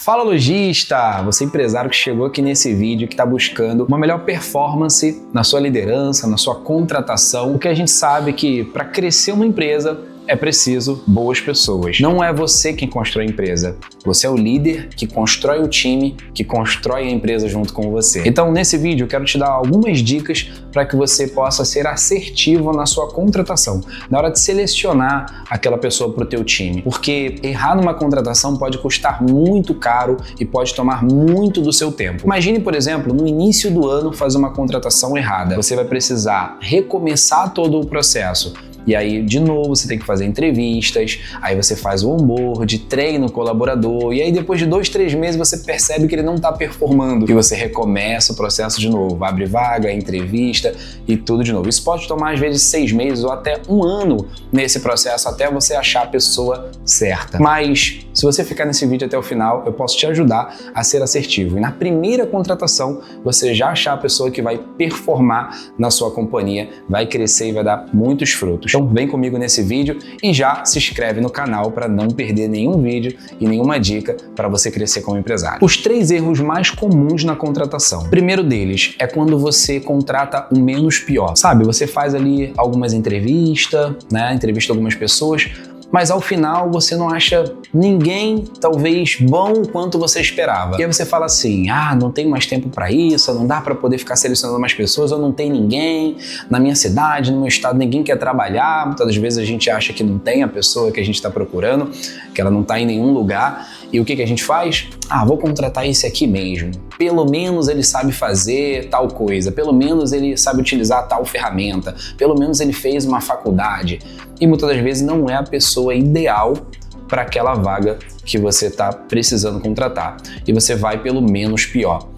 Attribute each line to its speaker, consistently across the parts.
Speaker 1: Fala lojista, você empresário que chegou aqui nesse vídeo que está buscando uma melhor performance na sua liderança, na sua contratação, porque a gente sabe que para crescer uma empresa é preciso boas pessoas. Não é você quem constrói a empresa, você é o líder que constrói o time, que constrói a empresa junto com você. Então nesse vídeo eu quero te dar algumas dicas para que você possa ser assertivo na sua contratação, na hora de selecionar aquela pessoa para o teu time, porque errar numa contratação pode custar muito caro e pode tomar muito do seu tempo. Imagine, por exemplo, no início do ano fazer uma contratação errada. Você vai precisar recomeçar todo o processo. E aí, de novo, você tem que fazer entrevistas, aí você faz o onboard, treina o colaborador, e aí depois de 2, 3 meses você percebe que ele não está performando e você recomeça o processo de novo, abre vaga, entrevista e tudo de novo. Isso pode tomar às vezes 6 meses ou até 1 ano nesse processo até você achar a pessoa certa. Mas se você ficar nesse vídeo até o final, eu posso te ajudar a ser assertivo. E na primeira contratação, você já achar a pessoa que vai performar na sua companhia, vai crescer e vai dar muitos frutos. Então vem comigo nesse vídeo e já se inscreve no canal para não perder nenhum vídeo e nenhuma dica para você crescer como empresário. Os 3 erros mais comuns na contratação. O primeiro deles é quando você contrata o menos pior. Sabe, você faz ali algumas entrevistas, entrevista algumas pessoas, mas ao final você não acha ninguém talvez bom quanto você esperava. E aí você fala assim, não tenho mais tempo para isso, não dá para poder ficar selecionando mais pessoas, eu não tenho ninguém na minha cidade, no meu estado, ninguém quer trabalhar. Muitas das vezes a gente acha que não tem a pessoa que a gente está procurando, que ela não está em nenhum lugar. E o que a gente faz? Vou contratar esse aqui mesmo. Pelo menos ele sabe fazer tal coisa, pelo menos ele sabe utilizar tal ferramenta, pelo menos ele fez uma faculdade. E muitas das vezes não é a pessoa ideal para aquela vaga que você está precisando contratar. E você vai pelo menos pior.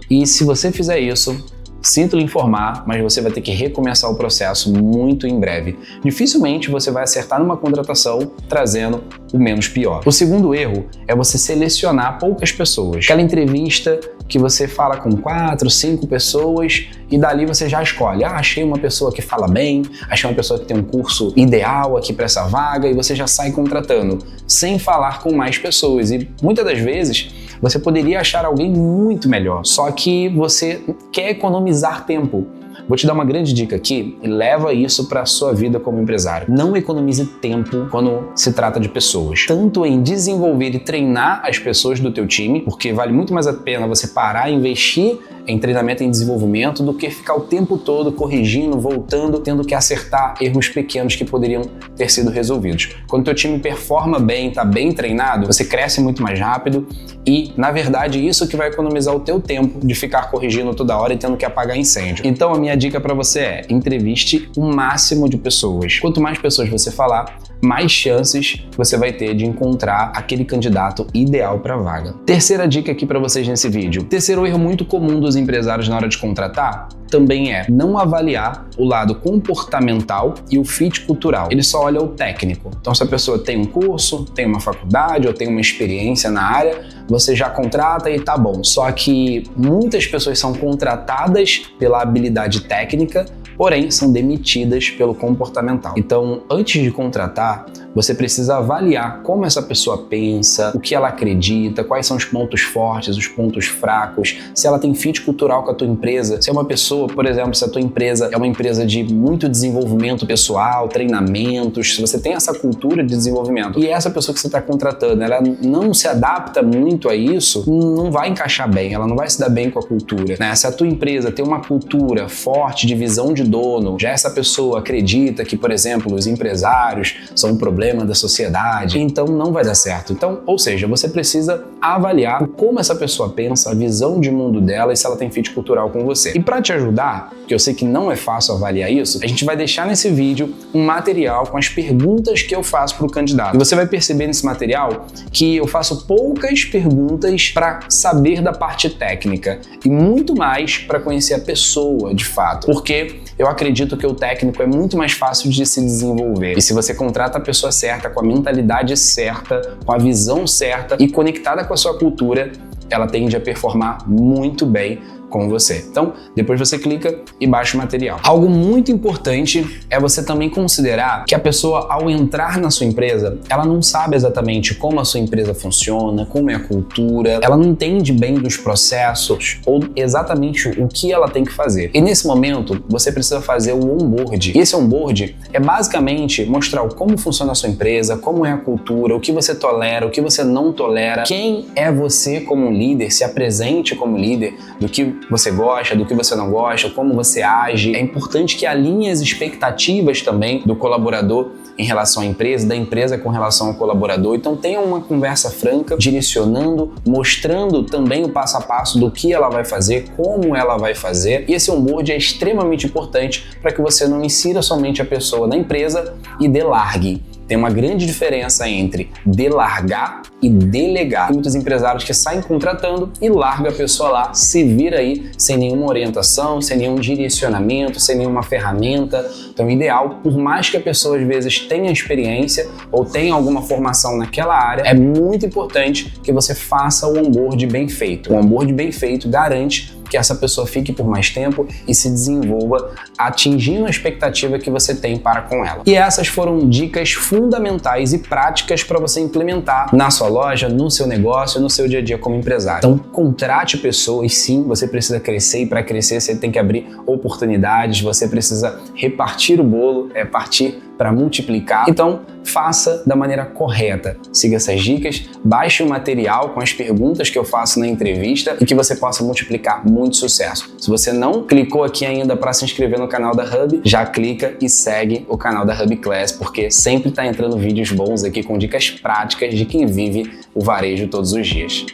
Speaker 1: E se você fizer isso, sinto lhe informar, mas você vai ter que recomeçar o processo muito em breve. Dificilmente você vai acertar numa contratação trazendo o menos pior. O segundo erro é você selecionar poucas pessoas. Aquela entrevista que você fala com 4, 5 pessoas e dali você já escolhe. Achei uma pessoa que fala bem, achei uma pessoa que tem um curso ideal aqui para essa vaga e você já sai contratando, sem falar com mais pessoas. E muitas das vezes você poderia achar alguém muito melhor, só que você quer economizar tempo. Vou te dar uma grande dica aqui e leva isso para a sua vida como empresário. Não economize tempo quando se trata de pessoas. Tanto em desenvolver e treinar as pessoas do teu time, porque vale muito mais a pena você parar e investir em treinamento e em desenvolvimento do que ficar o tempo todo corrigindo, voltando, tendo que acertar erros pequenos que poderiam ter sido resolvidos. Quando o teu time performa bem, está bem treinado, você cresce muito mais rápido e, na verdade, isso que vai economizar o teu tempo de ficar corrigindo toda hora e tendo que apagar incêndio. Então, a minha dica para você é: entreviste o máximo de pessoas. Quanto mais pessoas você falar, mais chances você vai ter de encontrar aquele candidato ideal para a vaga. Terceira dica aqui para vocês nesse vídeo. Terceiro erro muito comum dos empresários na hora de contratar também é não avaliar o lado comportamental e o fit cultural. Ele só olha o técnico. Então, se a pessoa tem um curso, tem uma faculdade ou tem uma experiência na área, você já contrata e tá bom. Só que muitas pessoas são contratadas pela habilidade técnica, porém são demitidas pelo comportamental. Então, antes de contratar, você precisa avaliar como essa pessoa pensa, o que ela acredita, quais são os pontos fortes, os pontos fracos, se ela tem fit cultural com a tua empresa, se é uma pessoa, por exemplo, se a tua empresa é uma empresa de muito desenvolvimento pessoal, treinamentos, se você tem essa cultura de desenvolvimento e essa pessoa que você está contratando, ela não se adapta muito a isso, não vai encaixar bem, ela não vai se dar bem com a cultura, né? Se a tua empresa tem uma cultura forte de visão de dono, já essa pessoa acredita que, por exemplo, os empresários são um problema da sociedade, então não vai dar certo. Então, ou seja, você precisa avaliar como essa pessoa pensa, a visão de mundo dela e se ela tem fit cultural com você. E para te ajudar, que eu sei que não é fácil avaliar isso, a gente vai deixar nesse vídeo um material com as perguntas que eu faço para o candidato. E você vai perceber nesse material que eu faço poucas perguntas para saber da parte técnica e muito mais para conhecer a pessoa de fato, porque eu acredito que o técnico é muito mais fácil de se desenvolver. E se você contrata a pessoa certa, com a mentalidade certa, com a visão certa e conectada com a sua cultura, ela tende a performar muito bem com você. Então, depois você clica e baixa o material. Algo muito importante é você também considerar que a pessoa, ao entrar na sua empresa, ela não sabe exatamente como a sua empresa funciona, como é a cultura, ela não entende bem dos processos ou exatamente o que ela tem que fazer. E nesse momento, você precisa fazer o onboard. E esse onboard é basicamente mostrar como funciona a sua empresa, como é a cultura, o que você tolera, o que você não tolera, quem é você como líder, se apresente como líder, do que você gosta, do que você não gosta, como você age. É importante que alinhe as expectativas também do colaborador em relação à empresa, da empresa com relação ao colaborador. Então tenha uma conversa franca, direcionando, mostrando também o passo a passo do que ela vai fazer, como ela vai fazer. E esse onboard é extremamente importante para que você não insira somente a pessoa na empresa e delargue. Tem uma grande diferença entre delargar e delegar. Tem muitos empresários que saem contratando e larga a pessoa lá, se vira aí sem nenhuma orientação, sem nenhum direcionamento, sem nenhuma ferramenta. Então, o ideal, por mais que a pessoa às vezes tenha experiência ou tenha alguma formação naquela área, é muito importante que você faça o onboard bem feito. O onboard bem feito garante que essa pessoa fique por mais tempo e se desenvolva atingindo a expectativa que você tem para com ela. E essas foram dicas fundamentais e práticas para você implementar na sua loja, no seu negócio, no seu dia a dia como empresário. Então, contrate pessoas, sim, você precisa crescer e para crescer você tem que abrir oportunidades, você precisa repartir o bolo, partir para multiplicar. Então, faça da maneira correta. Siga essas dicas, baixe o material com as perguntas que eu faço na entrevista e que você possa multiplicar muito sucesso. Se você não clicou aqui ainda para se inscrever no canal da Hub, já clica e segue o canal da Hub Class, porque sempre está entrando vídeos bons aqui com dicas práticas de quem vive o varejo todos os dias.